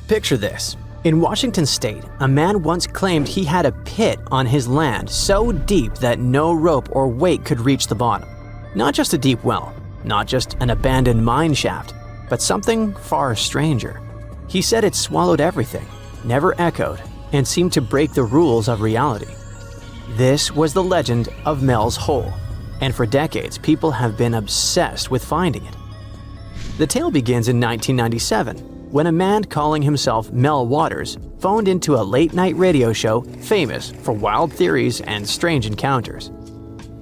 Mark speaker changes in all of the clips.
Speaker 1: Picture this. In Washington state, a man once claimed he had a pit on his land so deep that no rope or weight could reach the bottom. Not just a deep well, not just an abandoned mine shaft, but something far stranger. He said it swallowed everything, never echoed, and seemed to break the rules of reality. This was the legend of Mel's Hole, and for decades people have been obsessed with finding it. The tale begins in 1997, when a man calling himself Mel Waters phoned into a late-night radio show famous for wild theories and strange encounters.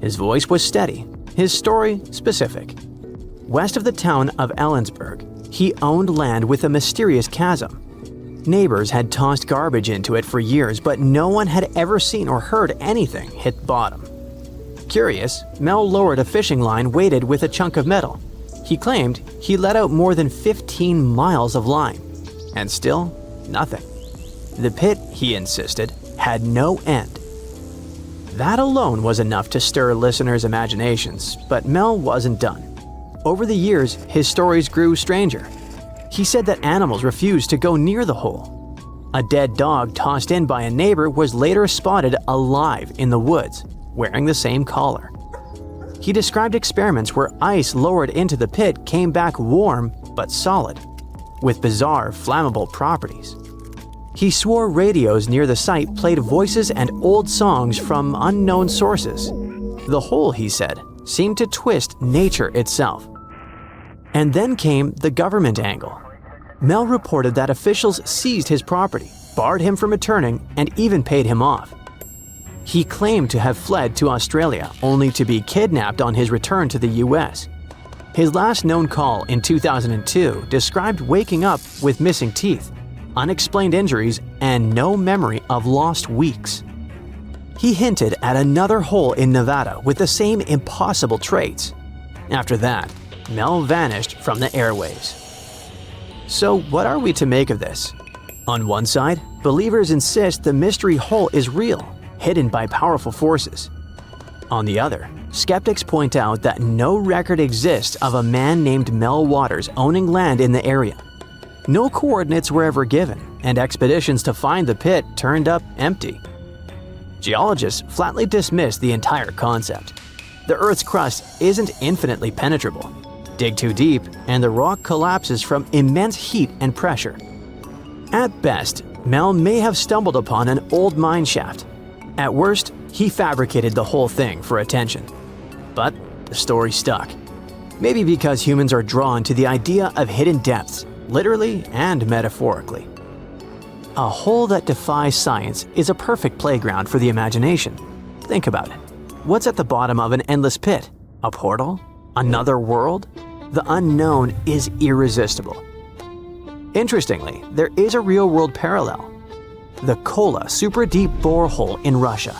Speaker 1: His voice was steady, his story specific. West of the town of Ellensburg, he owned land with a mysterious chasm. Neighbors had tossed garbage into it for years, but no one had ever seen or heard anything hit bottom. Curious, Mel lowered a fishing line weighted with a chunk of metal. He claimed he let out more than 15 miles of line, and still nothing. The pit, he insisted, had no end. That alone was enough to stir listeners' imaginations, but Mel wasn't done. Over the years, his stories grew stranger. He said that animals refused to go near the hole. A dead dog tossed in by a neighbor was later spotted alive in the woods, wearing the same collar. He described experiments where ice lowered into the pit came back warm but solid, with bizarre flammable properties. He swore radios near the site played voices and old songs from unknown sources. The hole, he said, seemed to twist nature itself. And then came the government angle. Mel reported that officials seized his property, barred him from returning, and even paid him off. He claimed to have fled to Australia only to be kidnapped on his return to the US. His last known call in 2002 described waking up with missing teeth, unexplained injuries, and no memory of lost weeks. He hinted at another hole in Nevada with the same impossible traits. After that, Mel vanished from the airwaves. So what are we to make of this? On one side, believers insist the mystery hole is real, hidden by powerful forces. On the other, skeptics point out that no record exists of a man named Mel Waters owning land in the area. No coordinates were ever given, and expeditions to find the pit turned up empty. Geologists flatly dismiss the entire concept. The Earth's crust isn't infinitely penetrable. Dig too deep, and the rock collapses from immense heat and pressure. At best, Mel may have stumbled upon an old mine shaft. At worst, he fabricated the whole thing for attention. But the story stuck. Maybe because humans are drawn to the idea of hidden depths, literally and metaphorically. A hole that defies science is a perfect playground for the imagination. Think about it. What's at the bottom of an endless pit? A portal? Another world? The unknown is irresistible. Interestingly, there is a real-world parallel. The Kola super deep borehole in Russia.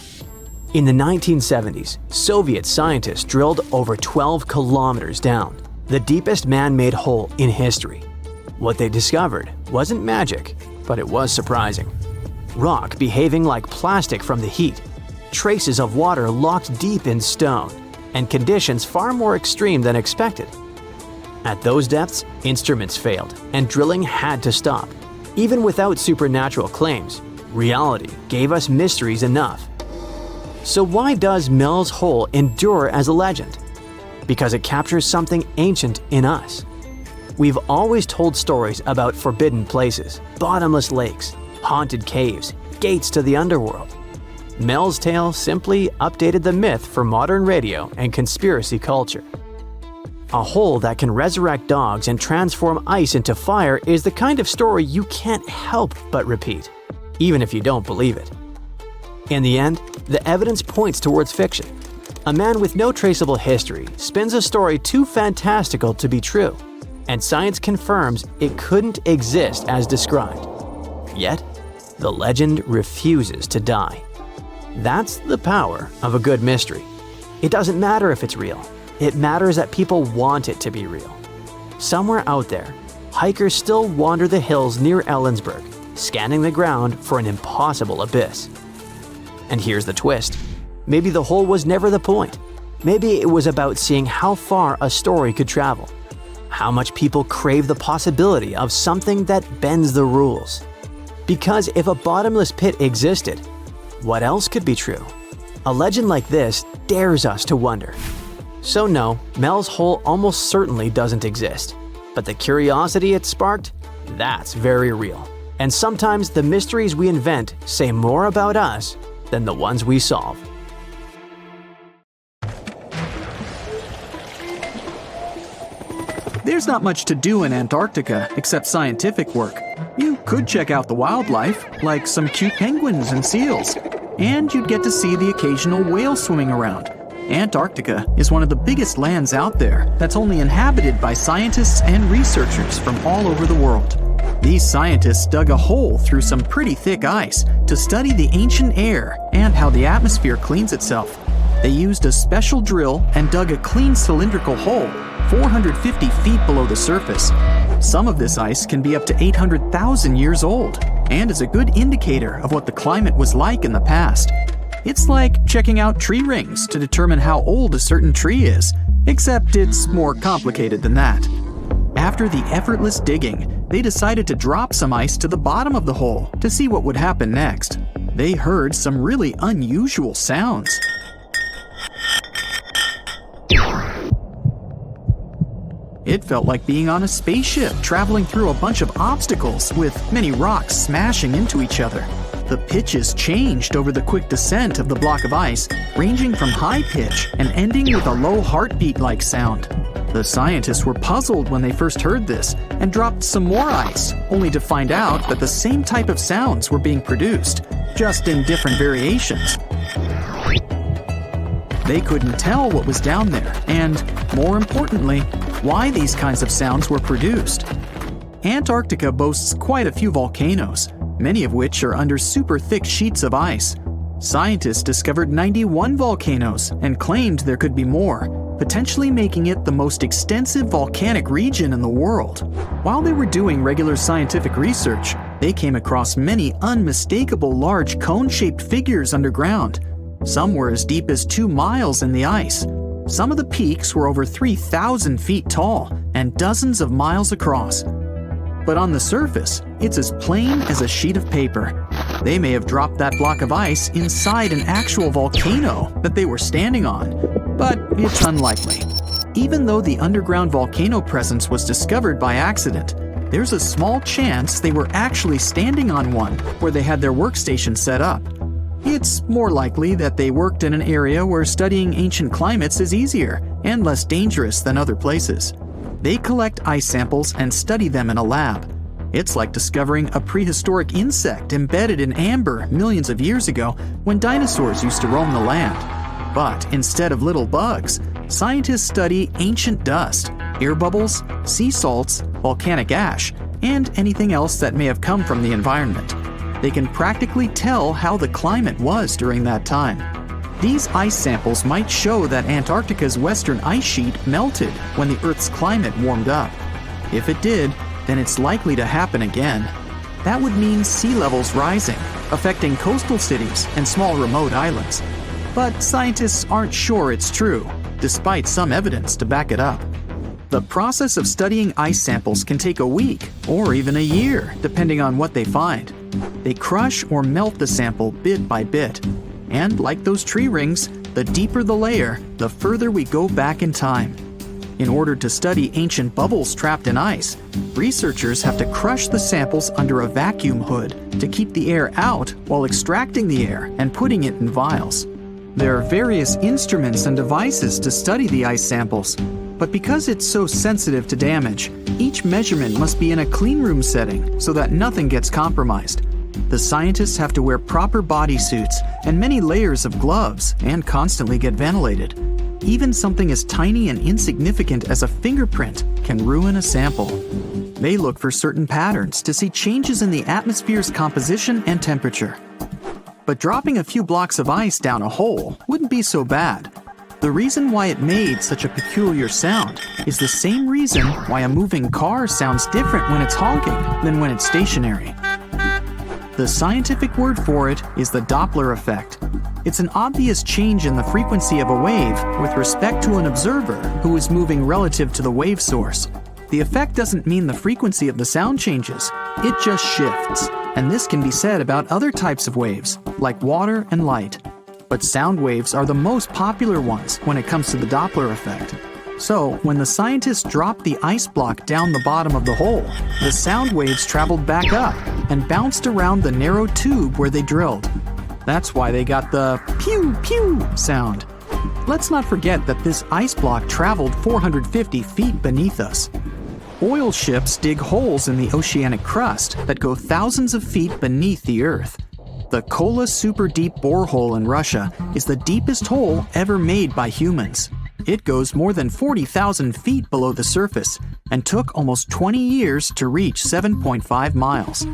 Speaker 1: In the 1970s, Soviet scientists drilled over 12 kilometers down, the deepest man-made hole in history. What they discovered wasn't magic, but it was surprising. Rock behaving like plastic from the heat, traces of water locked deep in stone, and conditions far more extreme than expected. At those depths, instruments failed, and drilling had to stop. Even without supernatural claims, reality gave us mysteries enough. So why does Mel's Hole endure as a legend? Because it captures something ancient in us. We've always told stories about forbidden places, bottomless lakes, haunted caves, gates to the underworld. Mel's tale simply updated the myth for modern radio and conspiracy culture. A hole that can resurrect dogs and transform ice into fire is the kind of story you can't help but repeat, even if you don't believe it. In the end, the evidence points towards fiction. A man with no traceable history spins a story too fantastical to be true, and science confirms it couldn't exist as described. Yet, the legend refuses to die. That's the power of a good mystery. It doesn't matter if it's real. It matters that people want it to be real. Somewhere out there, hikers still wander the hills near Ellensburg, scanning the ground for an impossible abyss. And here's the twist. Maybe the hole was never the point. Maybe it was about seeing how far a story could travel, how much people crave the possibility of something that bends the rules. Because if a bottomless pit existed, what else could be true? A legend like this dares us to wonder. So no, Mel's hole almost certainly doesn't exist. But the curiosity it sparked, that's very real. And sometimes the mysteries we invent say more about us than the ones we solve.
Speaker 2: There's not much to do in Antarctica except scientific work. You could check out the wildlife, like some cute penguins and seals. And you'd get to see the occasional whale swimming around. Antarctica is one of the biggest lands out there that's only inhabited by scientists and researchers from all over the world. These scientists dug a hole through some pretty thick ice to study the ancient air and how the atmosphere cleans itself. They used a special drill and dug a clean cylindrical hole 450 feet below the surface. Some of this ice can be up to 800,000 years old and is a good indicator of what the climate was like in the past. It's like checking out tree rings to determine how old a certain tree is, except it's more complicated than that. After the effortless digging, they decided to drop some ice to the bottom of the hole to see what would happen next. They heard some really unusual sounds. It felt like being on a spaceship traveling through a bunch of obstacles with many rocks smashing into each other. The pitches changed over the quick descent of the block of ice, ranging from high pitch and ending with a low heartbeat-like sound. The scientists were puzzled when they first heard this and dropped some more ice, only to find out that the same type of sounds were being produced, just in different variations. They couldn't tell what was down there and, more importantly, why these kinds of sounds were produced. Antarctica boasts quite a few volcanoes, many of which are under super thick sheets of ice. Scientists discovered 91 volcanoes and claimed there could be more, potentially making it the most extensive volcanic region in the world. While they were doing regular scientific research, they came across many unmistakable large cone-shaped figures underground. Some were as deep as 2 miles in the ice. Some of the peaks were over 3,000 feet tall and dozens of miles across. But on the surface, it's as plain as a sheet of paper. They may have dropped that block of ice inside an actual volcano that they were standing on, but it's unlikely. Even though the underground volcano presence was discovered by accident, there's a small chance they were actually standing on one where they had their workstation set up. It's more likely that they worked in an area where studying ancient climates is easier and less dangerous than other places. They collect ice samples and study them in a lab. It's like discovering a prehistoric insect embedded in amber millions of years ago when dinosaurs used to roam the land. But instead of little bugs, scientists study ancient dust, air bubbles, sea salts, volcanic ash, and anything else that may have come from the environment. They can practically tell how the climate was during that time. These ice samples might show that Antarctica's western ice sheet melted when the Earth's climate warmed up. If it did, then it's likely to happen again. That would mean sea levels rising, affecting coastal cities and small remote islands. But scientists aren't sure it's true, despite some evidence to back it up. The process of studying ice samples can take a week or even a year, depending on what they find. They crush or melt the sample bit by bit. And like those tree rings, the deeper the layer, the further we go back in time. In order to study ancient bubbles trapped in ice, researchers have to crush the samples under a vacuum hood to keep the air out while extracting the air and putting it in vials. There are various instruments and devices to study the ice samples, but because it's so sensitive to damage, each measurement must be in a clean room setting so that nothing gets compromised. The scientists have to wear proper bodysuits and many layers of gloves and constantly get ventilated. Even something as tiny and insignificant as a fingerprint can ruin a sample. They look for certain patterns to see changes in the atmosphere's composition and temperature. But dropping a few blocks of ice down a hole wouldn't be so bad. The reason why it made such a peculiar sound is the same reason why a moving car sounds different when it's honking than when it's stationary. The scientific word for it is the Doppler effect. It's an obvious change in the frequency of a wave with respect to an observer who is moving relative to the wave source. The effect doesn't mean the frequency of the sound changes, it just shifts. And this can be said about other types of waves, like water and light. But sound waves are the most popular ones when it comes to the Doppler effect. So, when the scientists dropped the ice block down the bottom of the hole, the sound waves traveled back up and bounced around the narrow tube where they drilled. That's why they got the pew pew sound. Let's not forget that this ice block traveled 450 feet beneath us. Oil ships dig holes in the oceanic crust that go thousands of feet beneath the Earth. The Kola Super Deep Borehole in Russia is the deepest hole ever made by humans. It goes more than 40,000 feet below the surface and took almost 20 years to reach 7.5 miles.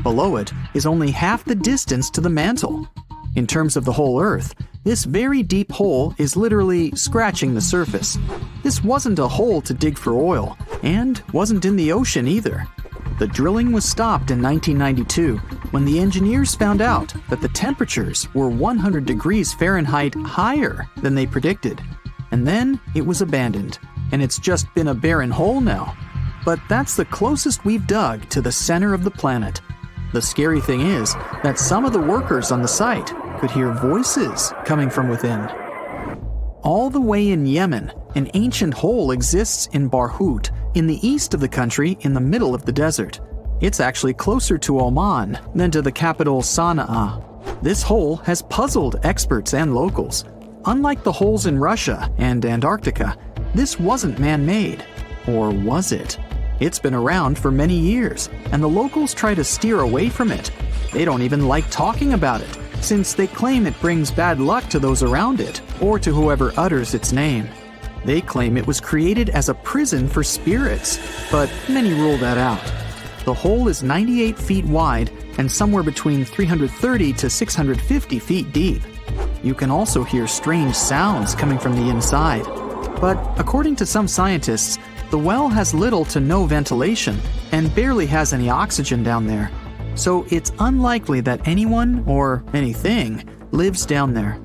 Speaker 2: Below it is only half the distance to the mantle. In terms of the whole Earth, this very deep hole is literally scratching the surface. This wasn't a hole to dig for oil, and wasn't in the ocean either. The drilling was stopped in 1992 when the engineers found out that the temperatures were 100 degrees Fahrenheit higher than they predicted. And then it was abandoned, and it's just been a barren hole now. But that's the closest we've dug to the center of the planet. The scary thing is that some of the workers on the site could hear voices coming from within. All the way in Yemen, an ancient hole exists in Barhout, in the east of the country in the middle of the desert. It's actually closer to Oman than to the capital Sana'a. This hole has puzzled experts and locals. Unlike the holes in Russia and Antarctica, this wasn't man-made. Or was it? It's been around for many years, and the locals try to steer away from it. They don't even like talking about it, since they claim it brings bad luck to those around it, or to whoever utters its name. They claim it was created as a prison for spirits, but many rule that out. The hole is 98 feet wide and somewhere between 330 to 650 feet deep. You can also hear strange sounds coming from the inside. But according to some scientists, the well has little to no ventilation and barely has any oxygen down there. So it's unlikely that anyone or anything lives down there.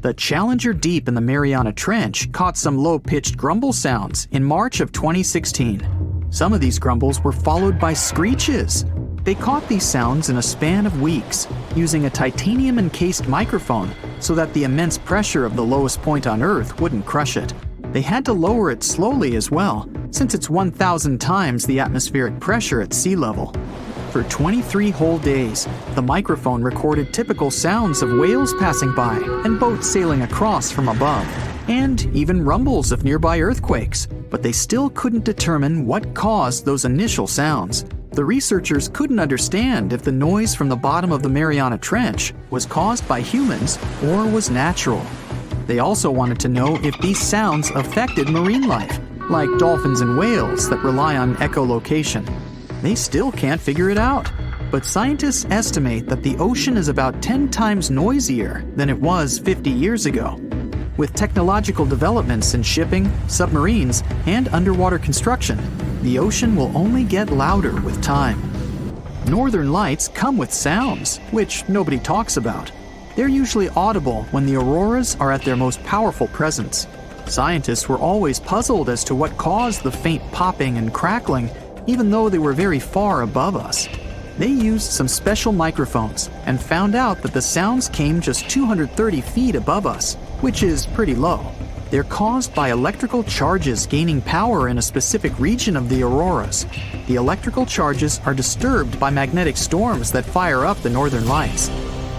Speaker 2: The Challenger Deep in the Mariana Trench caught some low-pitched grumble sounds in March of 2016. Some of these grumbles were followed by screeches. They caught these sounds in a span of weeks, using a titanium-encased microphone so that the immense pressure of the lowest point on Earth wouldn't crush it. They had to lower it slowly as well, since it's 1,000 times the atmospheric pressure at sea level. For 23 whole days, the microphone recorded typical sounds of whales passing by and boats sailing across from above, and even rumbles of nearby earthquakes, but they still couldn't determine what caused those initial sounds. The researchers couldn't understand if the noise from the bottom of the Mariana Trench was caused by humans or was natural. They also wanted to know if these sounds affected marine life, like dolphins and whales that rely on echolocation. They still can't figure it out, but scientists estimate that the ocean is about 10 times noisier than it was 50 years ago. With technological developments in shipping, submarines, and underwater construction, the ocean will only get louder with time. Northern lights come with sounds, which nobody talks about. They're usually audible when the auroras are at their most powerful presence. Scientists were always puzzled as to what caused the faint popping and crackling, even though they were very far above us. They used some special microphones and found out that the sounds came just 230 feet above us, which is pretty low. They're caused by electrical charges gaining power in a specific region of the auroras. The electrical charges are disturbed by magnetic storms that fire up the northern lights.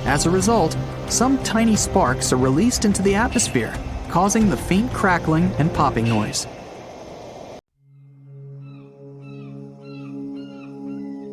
Speaker 2: As a result, some tiny sparks are released into the atmosphere, causing the faint crackling and popping noise.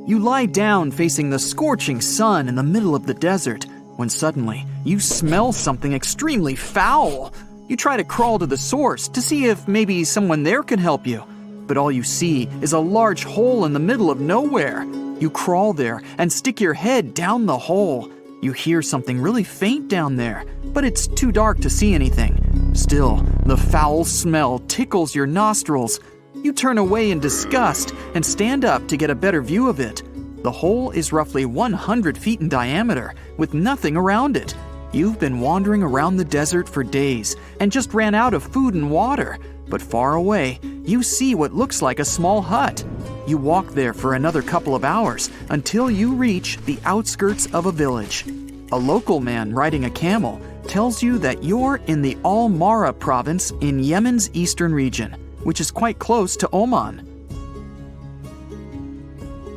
Speaker 2: You lie down facing the scorching sun in the middle of the desert, when suddenly you smell something extremely foul. You try to crawl to the source to see if maybe someone there can help you, but all you see is a large hole in the middle of nowhere. You crawl there and stick your head down the hole. You hear something really faint down there, but it's too dark to see anything. Still, the foul smell tickles your nostrils. You turn away in disgust and stand up to get a better view of it. The hole is roughly 100 feet in diameter, with nothing around it. You've been wandering around the desert for days and just ran out of food and water. But far away, you see what looks like a small hut. You walk there for another couple of hours until you reach the outskirts of a village. A local man riding a camel tells you that you're in the Al-Mara province in Yemen's eastern region, which is quite close to Oman.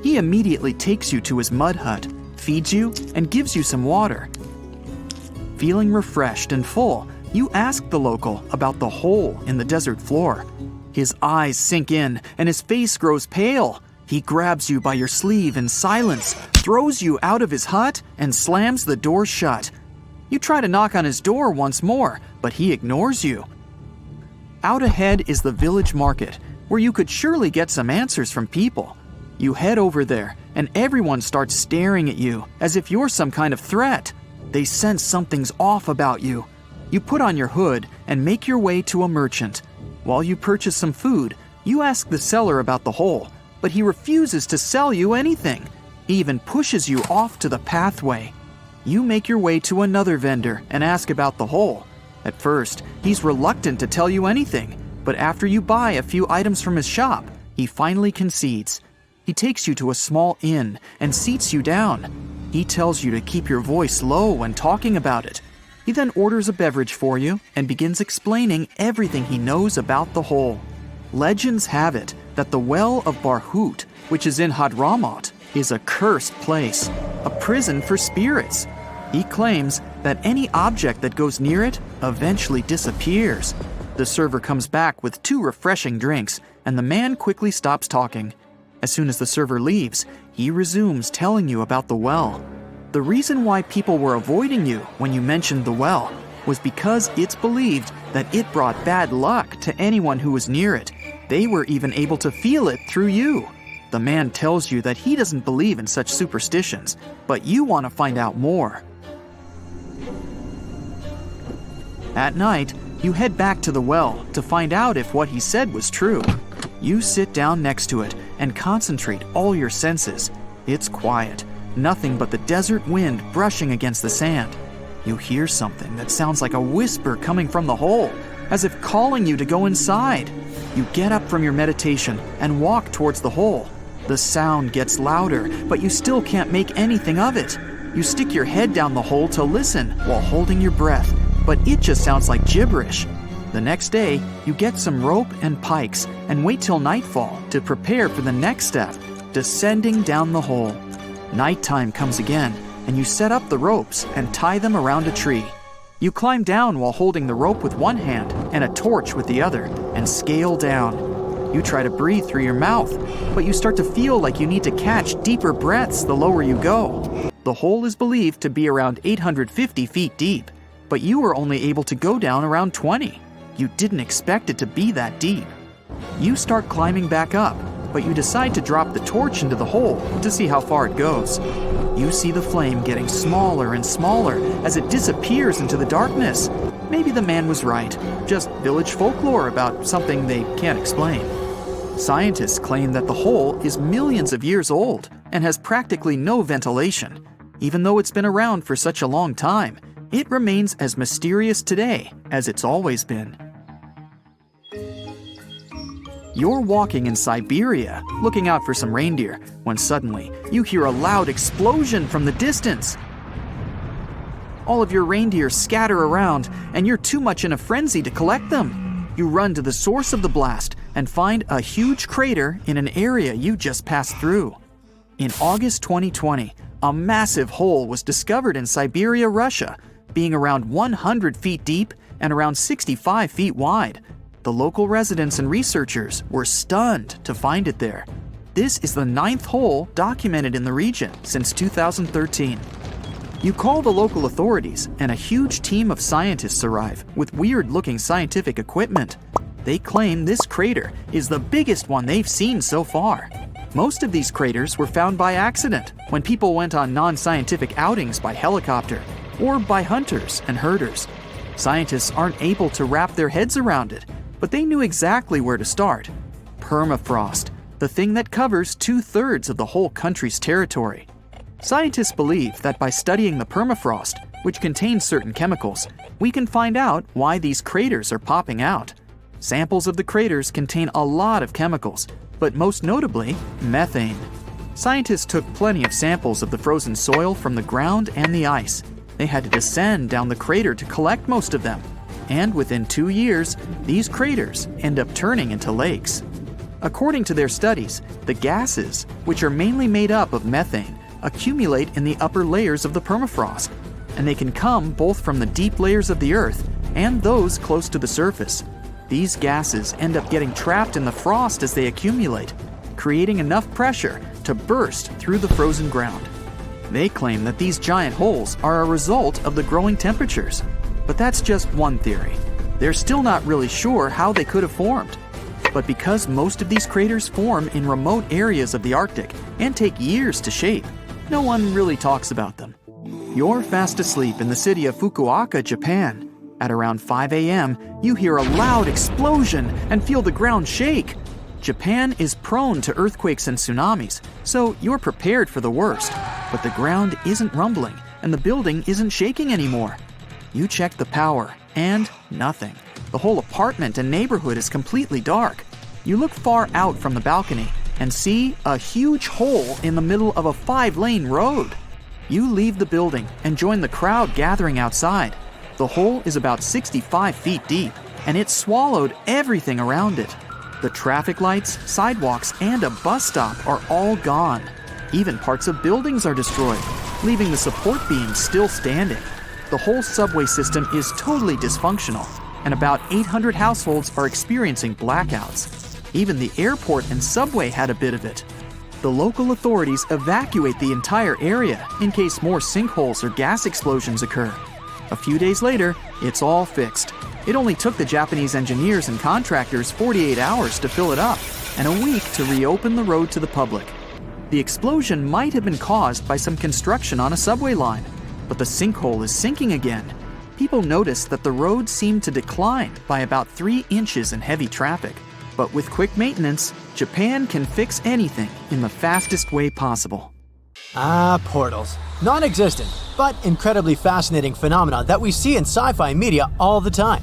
Speaker 2: He immediately takes you to his mud hut, feeds you, and gives you some water. Feeling refreshed and full, you ask the local about the hole in the desert floor. His eyes sink in and his face grows pale. He grabs you by your sleeve in silence, throws you out of his hut, and slams the door shut. You try to knock on his door once more, but he ignores you. Out ahead is the village market, where you could surely get some answers from people. You head over there, and everyone starts staring at you as if you're some kind of threat. They sense something's off about you. You put on your hood and make your way to a merchant. While you purchase some food, you ask the seller about the hole, but he refuses to sell you anything. He even pushes you off to the pathway. You make your way to another vendor and ask about the hole. At first, he's reluctant to tell you anything, but after you buy a few items from his shop, he finally concedes. He takes you to a small inn and seats you down. He tells you to keep your voice low when talking about it. He then orders a beverage for you and begins explaining everything he knows about the hole. Legends have it that the Well of Barhout, which is in Hadramaut, is a cursed place, a prison for spirits. He claims that any object that goes near it eventually disappears. The server comes back with 2 refreshing drinks, and the man quickly stops talking. As soon as the server leaves, he resumes telling you about the well. The reason why people were avoiding you when you mentioned the well was because it's believed that it brought bad luck to anyone who was near it. They were even able to feel it through you. The man tells you that he doesn't believe in such superstitions, but you want to find out more. At night, you head back to the well to find out if what he said was true. You sit down next to it and concentrate all your senses. It's quiet, nothing but the desert wind brushing against the sand. You hear something that sounds like a whisper coming from the hole, as if calling you to go inside. You get up from your meditation and walk towards the hole. The sound gets louder, but you still can't make anything of it. You stick your head down the hole to listen while holding your breath, but it just sounds like gibberish. The next day, you get some rope and pikes and wait till nightfall to prepare for the next step, descending down the hole. Nighttime comes again, and you set up the ropes and tie them around a tree. You climb down while holding the rope with one hand and a torch with the other, and scale down. You try to breathe through your mouth, but you start to feel like you need to catch deeper breaths the lower you go. The hole is believed to be around 850 feet deep, but you were only able to go down around 20. You didn't expect it to be that deep. You start climbing back up, but you decide to drop the torch into the hole to see how far it goes. You see the flame getting smaller and smaller as it disappears into the darkness. Maybe the man was right, just village folklore about something they can't explain. Scientists claim that the hole is millions of years old and has practically no ventilation. Even though it's been around for such a long time, it remains as mysterious today as it's always been. You're walking in Siberia, looking out for some reindeer, when suddenly you hear a loud explosion from the distance. All of your reindeer scatter around, and you're too much in a frenzy to collect them. You run to the source of the blast and find a huge crater in an area you just passed through. In August 2020, a massive hole was discovered in Siberia, Russia, being around 100 feet deep and around 65 feet wide. The local residents and researchers were stunned to find it there. This is the 9th hole documented in the region since 2013. You call the local authorities, and a huge team of scientists arrive with weird-looking scientific equipment. They claim this crater is the biggest one they've seen so far. Most of these craters were found by accident when people went on non-scientific outings by helicopter or by hunters and herders. Scientists aren't able to wrap their heads around it, but they knew exactly where to start. Permafrost, the thing that covers 2/3 of the whole country's territory. Scientists believe that by studying the permafrost, which contains certain chemicals, we can find out why these craters are popping out. Samples of the craters contain a lot of chemicals, but most notably, methane. Scientists took plenty of samples of the frozen soil from the ground and the ice. They had to descend down the crater to collect most of them. And within 2 years, these craters end up turning into lakes. According to their studies, the gases, which are mainly made up of methane, accumulate in the upper layers of the permafrost, and they can come both from the deep layers of the earth and those close to the surface. These gases end up getting trapped in the frost as they accumulate, creating enough pressure to burst through the frozen ground. They claim that these giant holes are a result of the growing temperatures. But that's just one theory. They're still not really sure how they could have formed. But because most of these craters form in remote areas of the Arctic and take years to shape, no one really talks about them. You're fast asleep in the city of Fukuoka, Japan. At around 5 a.m., you hear a loud explosion and feel the ground shake. Japan is prone to earthquakes and tsunamis, so you're prepared for the worst. But the ground isn't rumbling and the building isn't shaking anymore. You check the power, and nothing. The whole apartment and neighborhood is completely dark. You look far out from the balcony and see a huge hole in the middle of a 5-lane road. You leave the building and join the crowd gathering outside. The hole is about 65 feet deep, and it swallowed everything around it. The traffic lights, sidewalks, and a bus stop are all gone. Even parts of buildings are destroyed, leaving the support beams still standing. The whole subway system is totally dysfunctional, and about 800 households are experiencing blackouts. Even the airport and subway had a bit of it. The local authorities evacuate the entire area in case more sinkholes or gas explosions occur. A few days later, it's all fixed. It only took the Japanese engineers and contractors 48 hours to fill it up, and a week to reopen the road to the public. The explosion might have been caused by some construction on a subway line, but the sinkhole is sinking again. People noticed that the road seemed to decline by about 3 inches in heavy traffic. But with quick maintenance, Japan can fix anything in the fastest way possible.
Speaker 1: Portals. Non-existent, but incredibly fascinating phenomena that we see in sci-fi media all the time.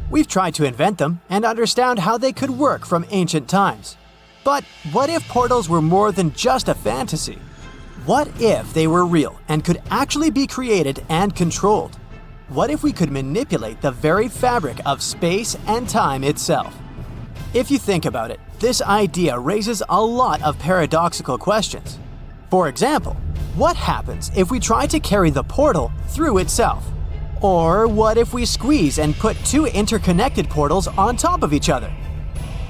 Speaker 1: We've tried to invent them and understand how they could work from ancient times. But what if portals were more than just a fantasy? What if they were real and could actually be created and controlled? What if we could manipulate the very fabric of space and time itself? If you think about it, this idea raises a lot of paradoxical questions. For example, what happens if we try to carry the portal through itself? Or what if we squeeze and put 2 interconnected portals on top of each other?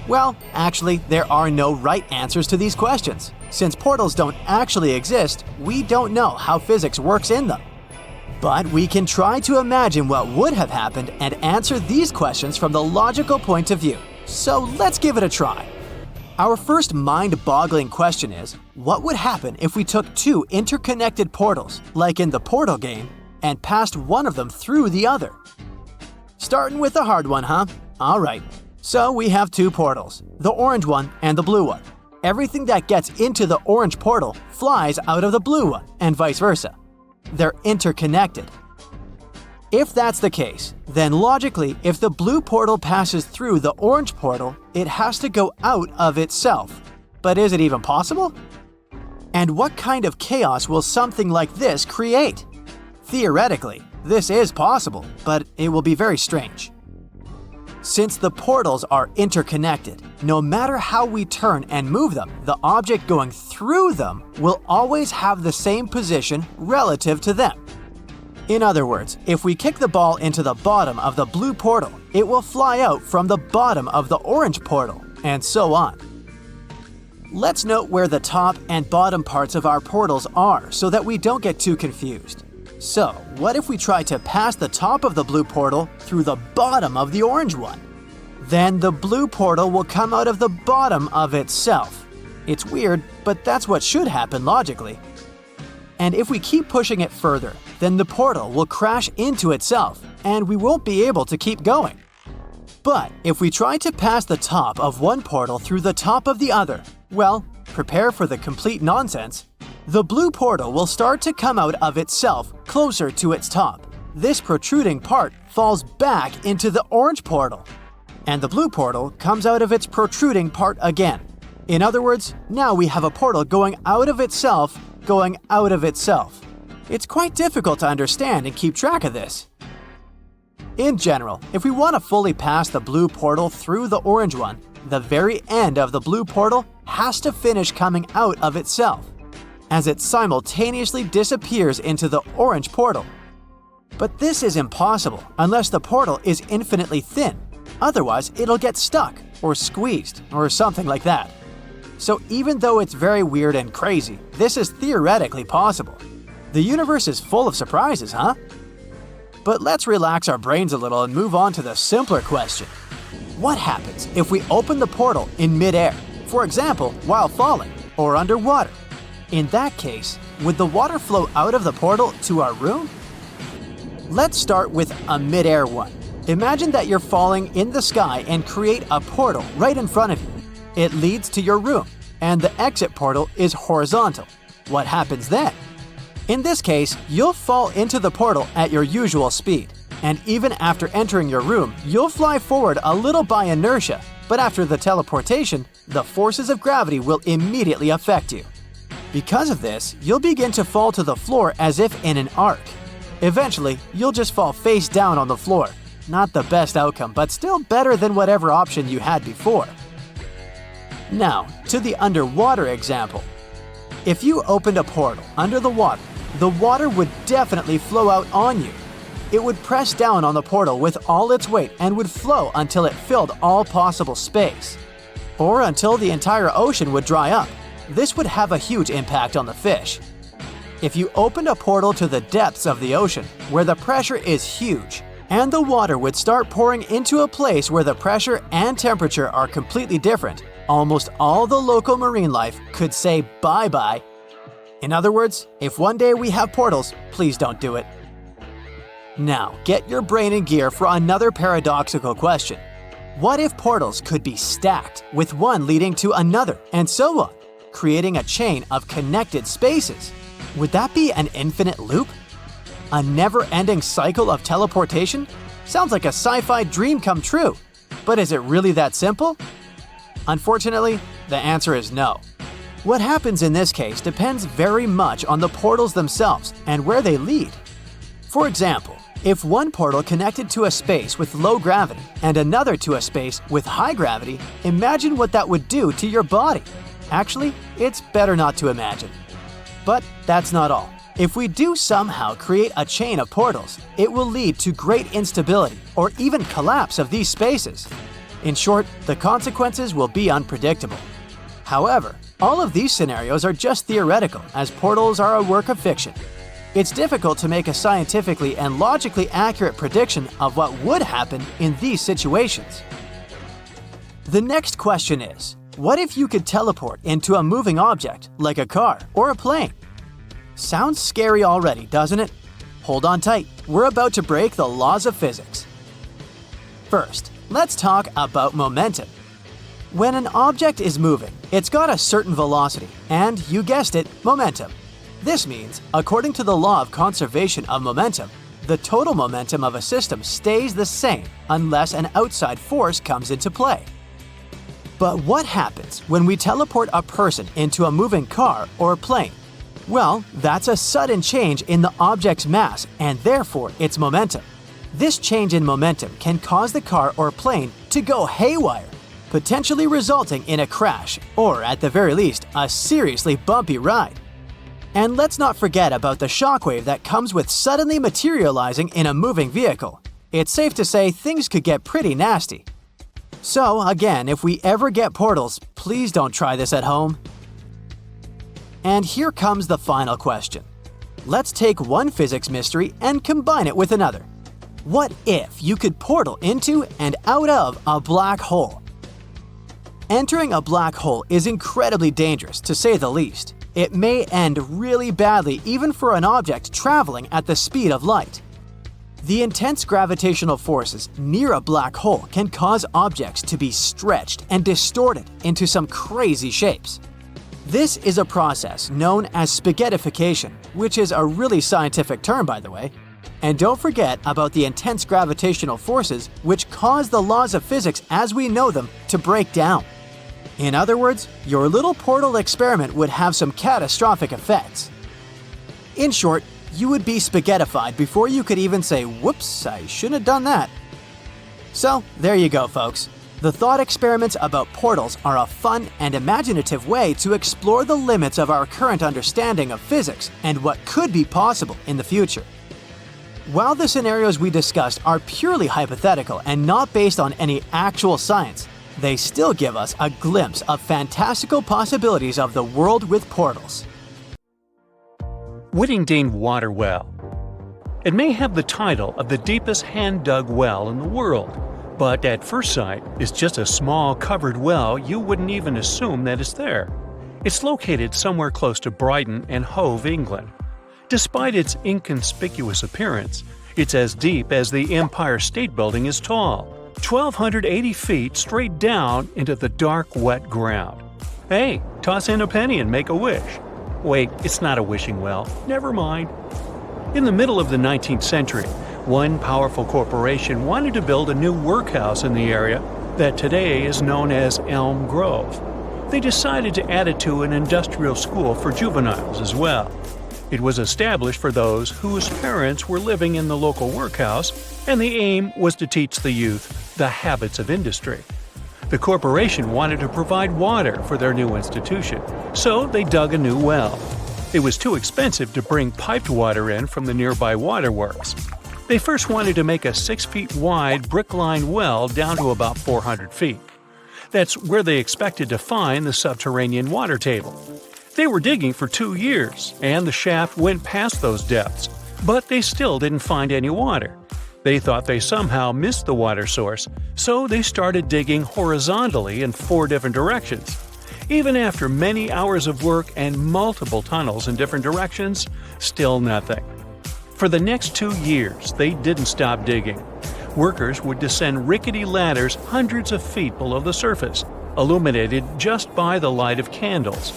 Speaker 1: Well, actually, there are no right answers to these questions. Since portals don't actually exist, we don't know how physics works in them. But we can try to imagine what would have happened and answer these questions from the logical point of view. So let's give it a try. Our first mind-boggling question is, what would happen if we took 2 interconnected portals, like in the Portal game, and passed one of them through the other? Starting with the hard one, huh? Alright, so we have 2 portals, the orange one and the blue one. Everything that gets into the orange portal flies out of the blue one, and vice versa. They're interconnected. If that's the case, then logically, if the blue portal passes through the orange portal, it has to go out of itself. But is it even possible? And what kind of chaos will something like this create? Theoretically, this is possible, but it will be very strange. Since the portals are interconnected, no matter how we turn and move them, the object going through them will always have the same position relative to them. In other words, if we kick the ball into the bottom of the blue portal, it will fly out from the bottom of the orange portal, and so on. Let's note where the top and bottom parts of our portals are so that we don't get too confused. So, what if we try to pass the top of the blue portal through the bottom of the orange one? Then the blue portal will come out of the bottom of itself. It's weird, but that's what should happen logically. And if we keep pushing it further, then the portal will crash into itself, and we won't be able to keep going. But if we try to pass the top of one portal through the top of the other, well, prepare for the complete nonsense. The blue portal will start to come out of itself closer to its top. This protruding part falls back into the orange portal. and the blue portal comes out of its protruding part again. In other words, now we have a portal going out of itself, going out of itself. It's quite difficult to understand and keep track of this. In general, if we want to fully pass the blue portal through the orange one, the very end of the blue portal has to finish coming out of itself, as it simultaneously disappears into the orange portal. But this is impossible unless the portal is infinitely thin. Otherwise, it'll get stuck, or squeezed, or something like that. So even though it's very weird and crazy, this is theoretically possible. The universe is full of surprises, huh? But let's relax our brains a little and move on to the simpler question. What happens if we open the portal in midair, for example, while falling, or underwater? In that case, would the water flow out of the portal to our room? Let's start with a midair one. Imagine that you're falling in the sky and create a portal right in front of you. It leads to your room, and the exit portal is horizontal. What happens then? In this case, you'll fall into the portal at your usual speed, and even after entering your room, you'll fly forward a little by inertia, but after the teleportation, the forces of gravity will immediately affect you. Because of this, you'll begin to fall to the floor as if in an arc. Eventually, you'll just fall face down on the floor. Not the best outcome, but still better than whatever option you had before. Now, to the underwater example. If you opened a portal under the water would definitely flow out on you. It would press down on the portal with all its weight and would flow until it filled all possible space. Or until the entire ocean would dry up. This would have a huge impact on the fish. If you opened a portal to the depths of the ocean, where the pressure is huge, and the water would start pouring into a place where the pressure and temperature are completely different, almost all the local marine life could say bye-bye. In other words, if one day we have portals, please don't do it. Now, get your brain in gear for another paradoxical question. What if portals could be stacked, with one leading to another, and so on, creating a chain of connected spaces? Would that be an infinite loop? A never-ending cycle of teleportation? Sounds like a sci-fi dream come true. But is it really that simple? Unfortunately, the answer is no. What happens in this case depends very much on the portals themselves and where they lead. For example, if one portal connected to a space with low gravity and another to a space with high gravity, imagine what that would do to your body. Actually, it's better not to imagine. But that's not all. If we do somehow create a chain of portals, it will lead to great instability or even collapse of these spaces. In short, the consequences will be unpredictable. However, all of these scenarios are just theoretical, as portals are a work of fiction. It's difficult to make a scientifically and logically accurate prediction of what would happen in these situations. The next question is, what if you could teleport into a moving object, like a car or a plane? Sounds scary already, doesn't it? Hold on tight, we're about to break the laws of physics. First, let's talk about momentum. When an object is moving, it's got a certain velocity, and you guessed it, momentum. This means, according to the law of conservation of momentum, the total momentum of a system stays the same unless an outside force comes into play. But what happens when we teleport a person into a moving car or plane? Well, that's a sudden change in the object's mass and therefore its momentum. This change in momentum can cause the car or plane to go haywire, potentially resulting in a crash or, at the very least, a seriously bumpy ride. And let's not forget about the shockwave that comes with suddenly materializing in a moving vehicle. It's safe to say things could get pretty nasty. So again, if we ever get portals, please don't try this at home. And here comes the final question. Let's take one physics mystery and combine it with another. What if you could portal into and out of a black hole? Entering a black hole is incredibly dangerous, to say the least. It may end really badly even for an object traveling at the speed of light. The intense gravitational forces near a black hole can cause objects to be stretched and distorted into some crazy shapes. This is a process known as spaghettification, which is a really scientific term, by the way. And don't forget about the intense gravitational forces which cause the laws of physics as we know them to break down. In other words, your little portal experiment would have some catastrophic effects. In short, you would be spaghettified before you could even say, "Whoops, I shouldn't have done that." So, there you go, folks. The thought experiments about portals are a fun and imaginative way to explore the limits of our current understanding of physics and what could be possible in the future. While the scenarios we discussed are purely hypothetical and not based on any actual science, they still give us a glimpse of fantastical possibilities of the world with portals.
Speaker 3: Whittingdean Water Well. It may have the title of the deepest hand-dug well in the world, but at first sight, it's just a small covered well you wouldn't even assume that it's there. It's located somewhere close to Brighton and Hove, England. Despite its inconspicuous appearance, it's as deep as the Empire State Building is tall, 1,280 feet straight down into the dark, wet ground. Hey, toss in a penny and make a wish. Wait, it's not a wishing well. Never mind. In the middle of the 19th century, one powerful corporation wanted to build a new workhouse in the area that today is known as Elm Grove. They decided to add it to an industrial school for juveniles as well. It was established for those whose parents were living in the local workhouse, and the aim was to teach the youth the habits of industry. The corporation wanted to provide water for their new institution, so they dug a new well. It was too expensive to bring piped water in from the nearby waterworks. They first wanted to make a 6 feet wide brick-lined well down to about 400 feet. That's where they expected to find the subterranean water table. They were digging for 2 years, and the shaft went past those depths, but they still didn't find any water. They thought they somehow missed the water source, so they started digging horizontally in 4 different directions. Even after many hours of work and multiple tunnels in different directions, still nothing. For the next 2 years, they didn't stop digging. Workers would descend rickety ladders hundreds of feet below the surface, illuminated just by the light of candles.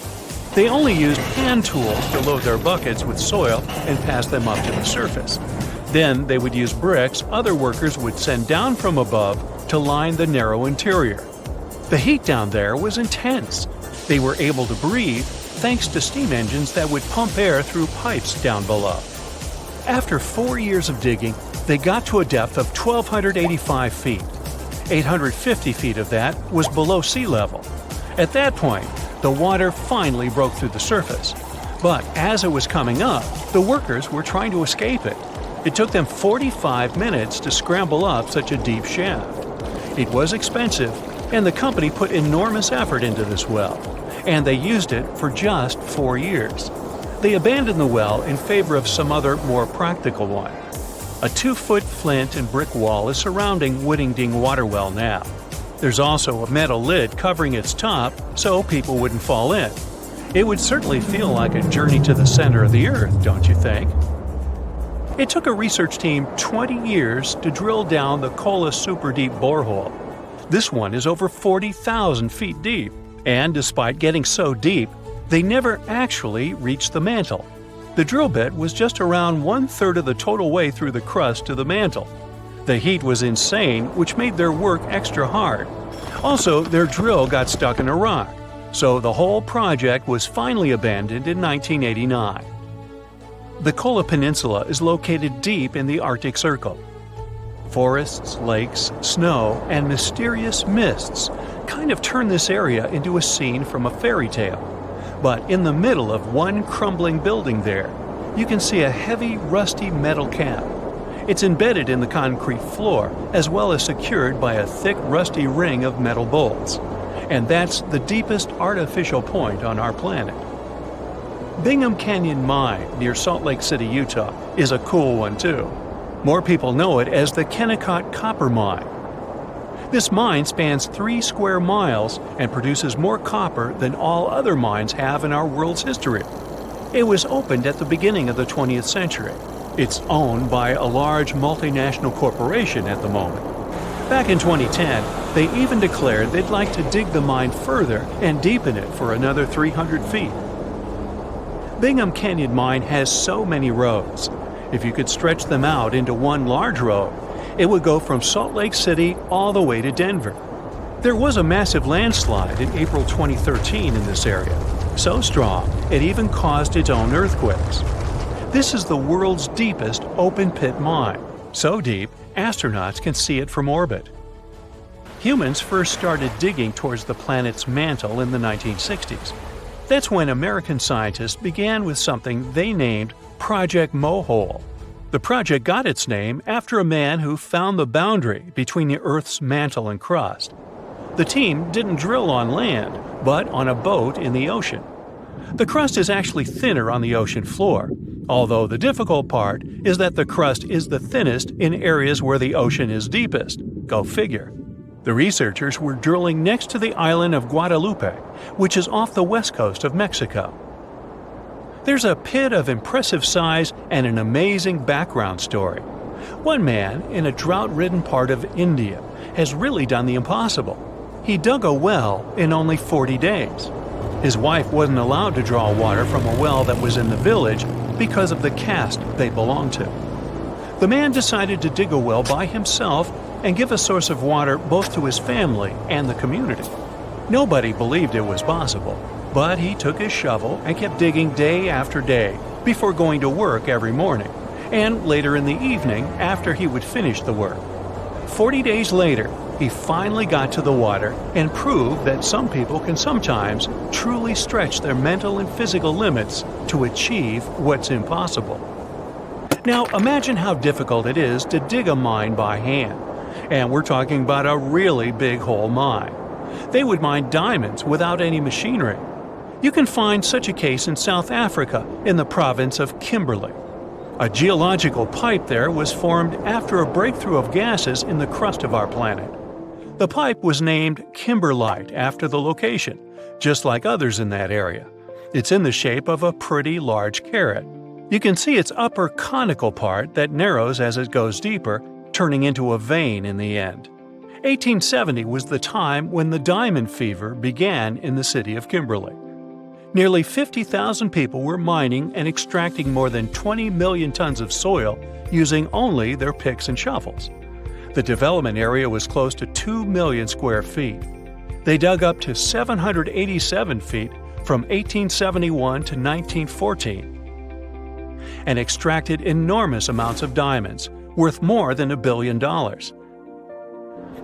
Speaker 3: They only used hand tools to load their buckets with soil and pass them up to the surface. Then they would use bricks other workers would send down from above to line the narrow interior. The heat down there was intense. They were able to breathe thanks to steam engines that would pump air through pipes down below. After 4 years of digging, they got to a depth of 1,285 feet. 850 feet of that was below sea level. At that point, the water finally broke through the surface. But as it was coming up, the workers were trying to escape it. It took them 45 minutes to scramble up such a deep shaft. It was expensive, and the company put enormous effort into this well, and they used it for just 4 years. They abandoned the well in favor of some other, more practical one. A 2-foot flint and brick wall is surrounding Whittingdean Water Well now. There's also a metal lid covering its top so people wouldn't fall in. It would certainly feel like a journey to the center of the earth, don't you think? It took a research team 20 years to drill down the Kola super deep borehole. This one is over 40,000 feet deep, and despite getting so deep, they never actually reached the mantle. The drill bit was just around 1/3 of the total way through the crust to the mantle. The heat was insane, which made their work extra hard. Also, their drill got stuck in a rock, so the whole project was finally abandoned in 1989. The Kola Peninsula is located deep in the Arctic Circle. Forests, lakes, snow, and mysterious mists kind of turn this area into a scene from a fairy tale. But in the middle of one crumbling building there, you can see a heavy, rusty metal cap. It's embedded in the concrete floor, as well as secured by a thick, rusty ring of metal bolts. And that's the deepest artificial point on our planet. Bingham Canyon Mine, near Salt Lake City, Utah, is a cool one too. More people know it as the Kennecott Copper Mine. This mine spans 3 square miles and produces more copper than all other mines have in our world's history. It was opened at the beginning of the 20th century. It's owned by a large multinational corporation at the moment. Back in 2010, they even declared they'd like to dig the mine further and deepen it for another 300 feet. Bingham Canyon Mine has so many roads. If you could stretch them out into one large road, it would go from Salt Lake City all the way to Denver. There was a massive landslide in April 2013 in this area, so strong it even caused its own earthquakes. This is the world's deepest open-pit mine, so deep astronauts can see it from orbit. Humans first started digging towards the planet's mantle in the 1960s. That's when American scientists began with something they named Project Mohole. The project got its name after a man who found the boundary between the Earth's mantle and crust. The team didn't drill on land, but on a boat in the ocean. The crust is actually thinner on the ocean floor, although the difficult part is that the crust is the thinnest in areas where the ocean is deepest. Go figure. The researchers were drilling next to the island of Guadalupe, which is off the west coast of Mexico. There's a pit of impressive size and an amazing background story. One man in a drought-ridden part of India has really done the impossible. He dug a well in only 40 days. His wife wasn't allowed to draw water from a well that was in the village because of the caste they belonged to. The man decided to dig a well by himself and give a source of water both to his family and the community. Nobody believed it was possible, but he took his shovel and kept digging day after day before going to work every morning, and later in the evening after he would finish the work. 40 days later, he finally got to the water and proved that some people can sometimes truly stretch their mental and physical limits to achieve what's impossible. Now imagine how difficult it is to dig a mine by hand. And we're talking about a really big hole mine. They would mine diamonds without any machinery. You can find such a case in South Africa in the province of Kimberley. A geological pipe there was formed after a breakthrough of gases in the crust of our planet. The pipe was named Kimberlite after the location, just like others in that area. It's in the shape of a pretty large carrot. You can see its upper conical part that narrows as it goes deeper, turning into a vein in the end. 1870 was the time when the diamond fever began in the city of Kimberley. Nearly 50,000 people were mining and extracting more than 20 million tons of soil using only their picks and shovels. The development area was close to 2 million square feet. They dug up to 787 feet from 1871 to 1914 and extracted enormous amounts of diamonds, worth more than $1 billion.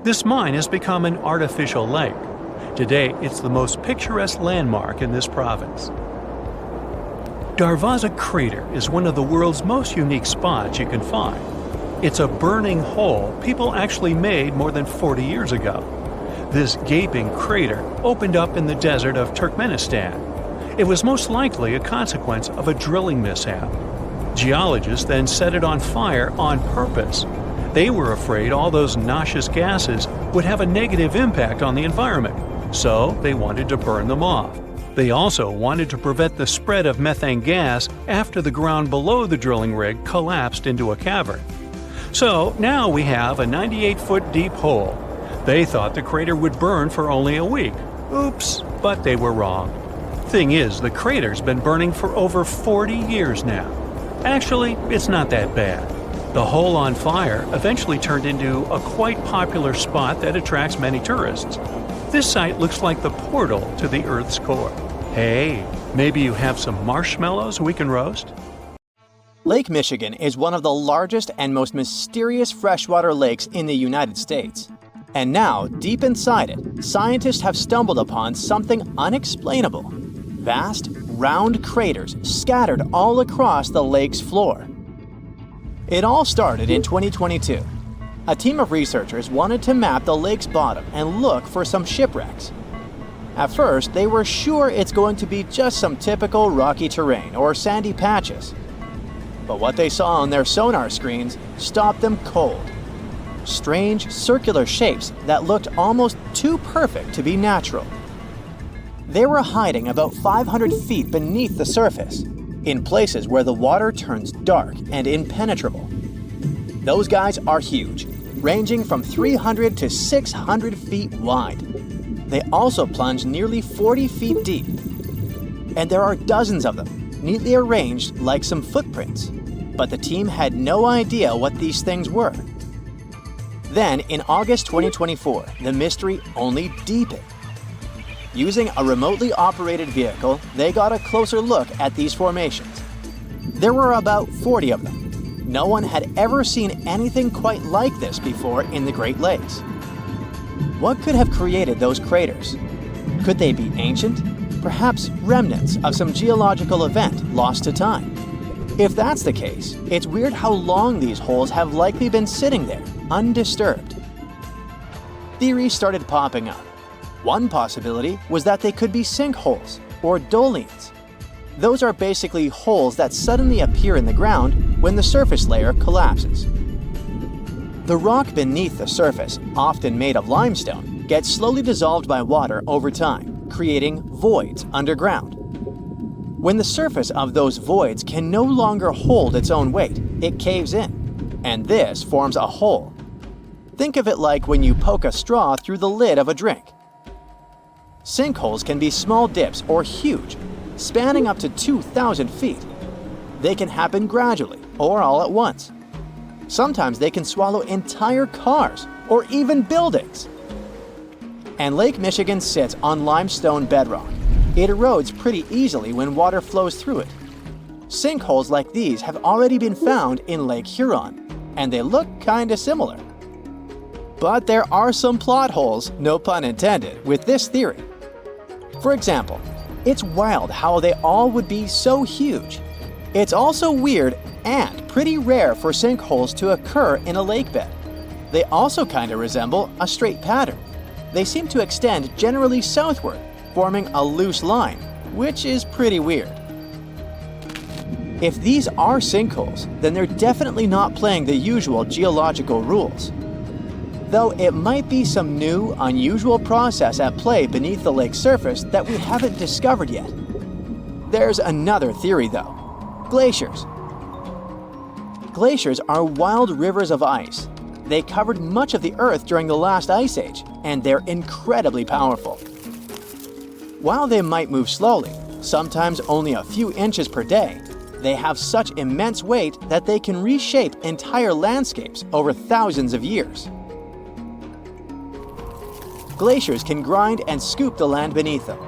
Speaker 3: This mine has become an artificial lake. Today, it's the most picturesque landmark in this province. Darvaza crater is one of the world's most unique spots you can find. It's a burning hole people actually made more than 40 years ago. This gaping crater opened up in the desert of Turkmenistan. It was most likely a consequence of a drilling mishap. Geologists then set it on fire on purpose. They were afraid all those noxious gases would have a negative impact on the environment, so they wanted to burn them off. They also wanted to prevent the spread of methane gas after the ground below the drilling rig collapsed into a cavern. So now we have a 98-foot deep hole. They thought the crater would burn for only a week. Oops, but they were wrong. Thing is, the crater's been burning for over 40 years now. Actually, it's not that bad. The hole on fire eventually turned into a quite popular spot that attracts many tourists. This site looks like the portal to the Earth's core. Hey, maybe you have some marshmallows we can roast?
Speaker 1: Lake Michigan is one of the largest and most mysterious freshwater lakes in the United States. And now, deep inside it, scientists have stumbled upon something unexplainable. Vast, round craters scattered all across the lake's floor. It all started in 2022. A team of researchers wanted to map the lake's bottom and look for some shipwrecks. At first, they were sure it's going to be just some typical rocky terrain or sandy patches. But what they saw on their sonar screens stopped them cold. Strange circular shapes that looked almost too perfect to be natural. They were hiding about 500 feet beneath the surface, in places where the water turns dark and impenetrable. Those guys are huge, ranging from 300 to 600 feet wide. They also plunge nearly 40 feet deep. And there are dozens of them, neatly arranged like some footprints. but the team had no idea what these things were. Then, in August 2024, the mystery only deepened. Using a remotely operated vehicle, they got a closer look at these formations. There were about 40 of them. No one had ever seen anything quite like this before in the Great Lakes. What could have created those craters? Could they be ancient? Perhaps remnants of some geological event lost to time? If that's the case, it's weird how long these holes have likely been sitting there, undisturbed. Theories started popping up. One possibility was that they could be sinkholes or dolines. Those are basically holes that suddenly appear in the ground when the surface layer collapses. The rock beneath the surface, often made of limestone, gets slowly dissolved by water over time, creating voids underground. When the surface of those voids can no longer hold its own weight, it caves in, and this forms a hole. Think of it like when you poke a straw through the lid of a drink. Sinkholes can be small dips or huge, spanning up to 2,000 feet. They can happen gradually or all at once. Sometimes they can swallow entire cars or even buildings. And Lake Michigan sits on limestone bedrock. It erodes pretty easily when water flows through it. Sinkholes like these have already been found in Lake Huron, and they look kinda similar. But there are some plot holes, no pun intended, with this theory. For example, it's wild how they all would be so huge. It's also weird and pretty rare for sinkholes to occur in a lake bed. They also kinda resemble a straight pattern. They seem to extend generally southward, forming a loose line, which is pretty weird. If these are sinkholes, then they're definitely not playing the usual geological rules. Though it might be some new, unusual process at play beneath the lake's surface that we haven't discovered yet. There's another theory though: glaciers. Glaciers are wild rivers of ice. They covered much of the Earth during the last ice age, and they're incredibly powerful. While they might move slowly, sometimes only a few inches per day, they have such immense weight that they can reshape entire landscapes over thousands of years. Glaciers can grind and scoop the land beneath them.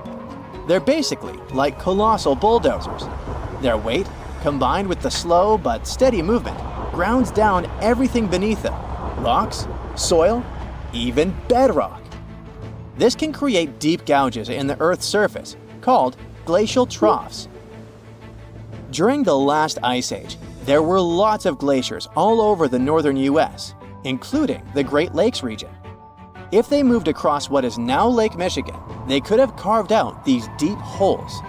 Speaker 1: They're basically like colossal bulldozers. Their weight, combined with the slow but steady movement, grounds down everything beneath them: rocks, soil, even bedrock. This can create deep gouges in the Earth's surface, called glacial troughs. During the last ice age, there were lots of glaciers all over the northern US, including the Great Lakes region. If they moved across what is now Lake Michigan, they could have carved out these deep holes.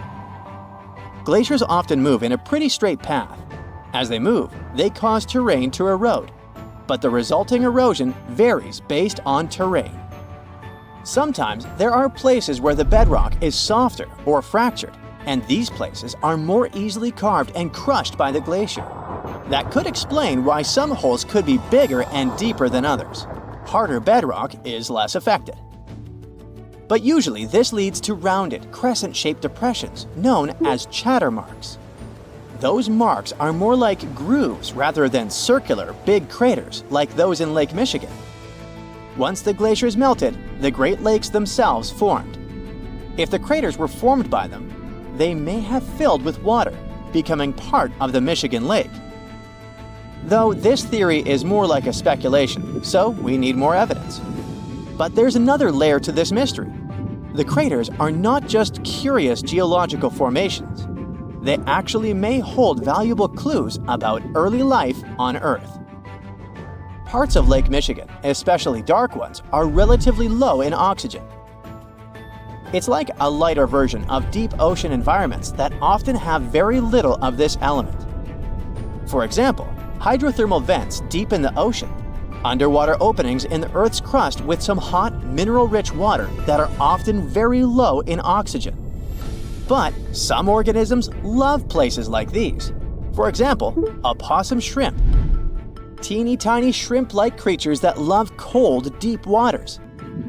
Speaker 1: Glaciers often move in a pretty straight path. As they move, they cause terrain to erode, but the resulting erosion varies based on terrain. Sometimes there are places where the bedrock is softer or fractured, and these places are more easily carved and crushed by the glacier. That could explain why some holes could be bigger and deeper than others. Harder bedrock is less affected. But usually this leads to rounded, crescent-shaped depressions known as chatter marks. Those marks are more like grooves rather than circular, big craters like those in Lake Michigan. Once the glaciers melted, the Great Lakes themselves formed. If the craters were formed by them, they may have filled with water, becoming part of the Michigan Lake. Though this theory is more like a speculation, so we need more evidence. But there's another layer to this mystery. The craters are not just curious geological formations. They actually may hold valuable clues about early life on Earth. Parts of Lake Michigan, especially dark ones, are relatively low in oxygen. It's like a lighter version of deep ocean environments that often have very little of this element. For example, hydrothermal vents deep in the ocean, underwater openings in the Earth's crust with some hot, mineral-rich water that are often very low in oxygen. But some organisms love places like these. For example, opossum shrimp. Teeny tiny shrimp-like creatures that love cold, deep waters.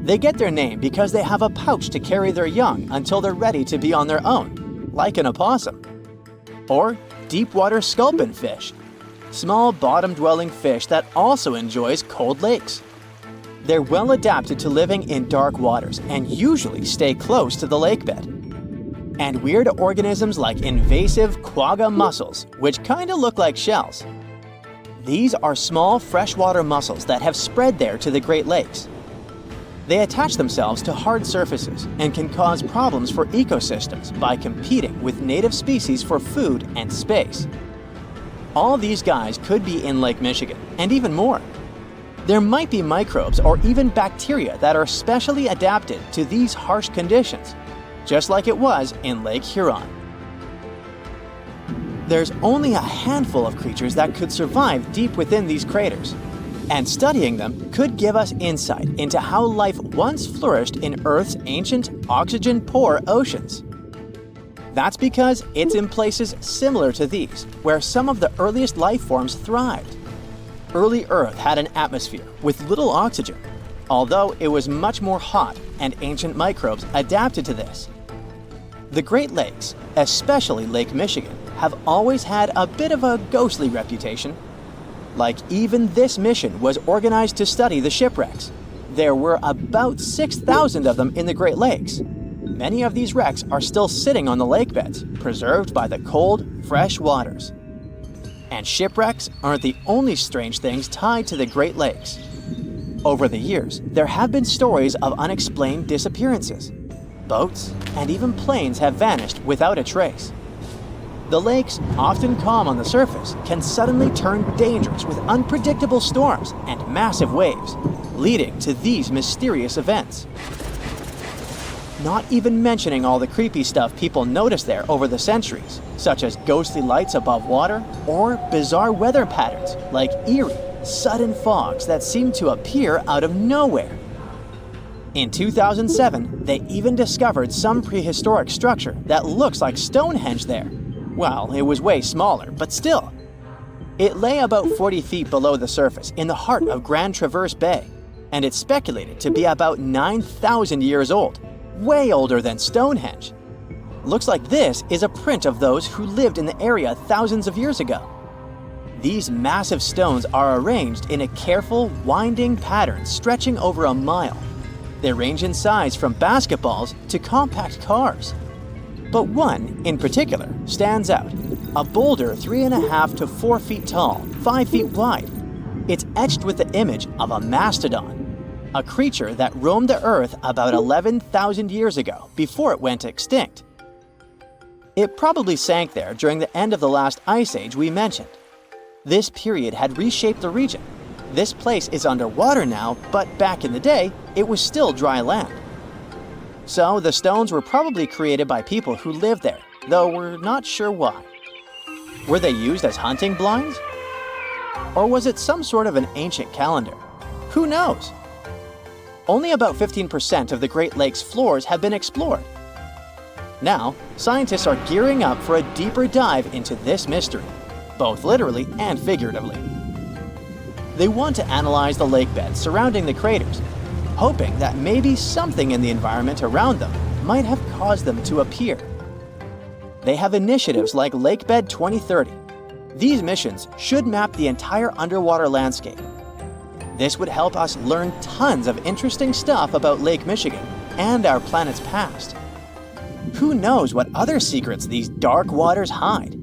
Speaker 1: They get their name because they have a pouch to carry their young until they're ready to be on their own, like an opossum. Or deep water sculpin fish. small bottom-dwelling fish that also enjoys cold lakes. They're well adapted to living in dark waters and usually stay close to the lake bed. And weird organisms like invasive quagga mussels, which kinda look like shells. These are small freshwater mussels that have spread there to the Great Lakes. They attach themselves to hard surfaces and can cause problems for ecosystems by competing with native species for food and space. All these guys could be in Lake Michigan, and even more. There might be microbes or even bacteria that are specially adapted to these harsh conditions, just like it was in Lake Huron. There's only a handful of creatures that could survive deep within these craters, and studying them could give us insight into how life once flourished in Earth's ancient, oxygen-poor oceans. That's because it's in places similar to these where some of the earliest life forms thrived. Early Earth had an atmosphere with little oxygen, although it was much more hot and ancient microbes adapted to this. The Great Lakes, especially Lake Michigan, have always had a bit of a ghostly reputation. Like even this mission was organized to study the shipwrecks. There were about 6,000 of them in the Great Lakes. Many of these wrecks are still sitting on the lake beds, preserved by the cold, fresh waters. And shipwrecks aren't the only strange things tied to the Great Lakes. Over the years, there have been stories of unexplained disappearances. Boats and even planes have vanished without a trace. The lakes, often calm on the surface, can suddenly turn dangerous with unpredictable storms and massive waves, leading to these mysterious events. Not even mentioning all the creepy stuff people notice there over the centuries, such as ghostly lights above water or bizarre weather patterns like eerie, sudden fogs that seem to appear out of nowhere. In 2007, they even discovered some prehistoric structure that looks like Stonehenge there. Well, it was way smaller, but still. It lay about 40 feet below the surface in the heart of Grand Traverse Bay, and it's speculated to be about 9,000 years old, way older than Stonehenge. Looks like this is a print of those who lived in the area thousands of years ago. These massive stones are arranged in a careful, winding pattern stretching over a mile. They range in size from basketballs to compact cars. But one, in particular, stands out. A boulder 3.5 to 4 feet tall, 5 feet wide. It's etched with the image of a mastodon, a creature that roamed the Earth about 11,000 years ago before it went extinct. It probably sank there during the end of the last ice age we mentioned. This period had reshaped the region. This place is underwater now, but back in the day, it was still dry land. So the stones were probably created by people who lived there, though we're not sure why. Were they used as hunting blinds? Or was it some sort of an ancient calendar? Who knows? Only about 15% of the Great Lakes floors have been explored. Now, scientists are gearing up for a deeper dive into this mystery, both literally and figuratively. They want to analyze the lake beds surrounding the craters, hoping that maybe something in the environment around them might have caused them to appear. They have initiatives like Lakebed 2030. These missions should map the entire underwater landscape. This would help us learn tons of interesting stuff about Lake Michigan and our planet's past. Who knows what other secrets these dark waters hide?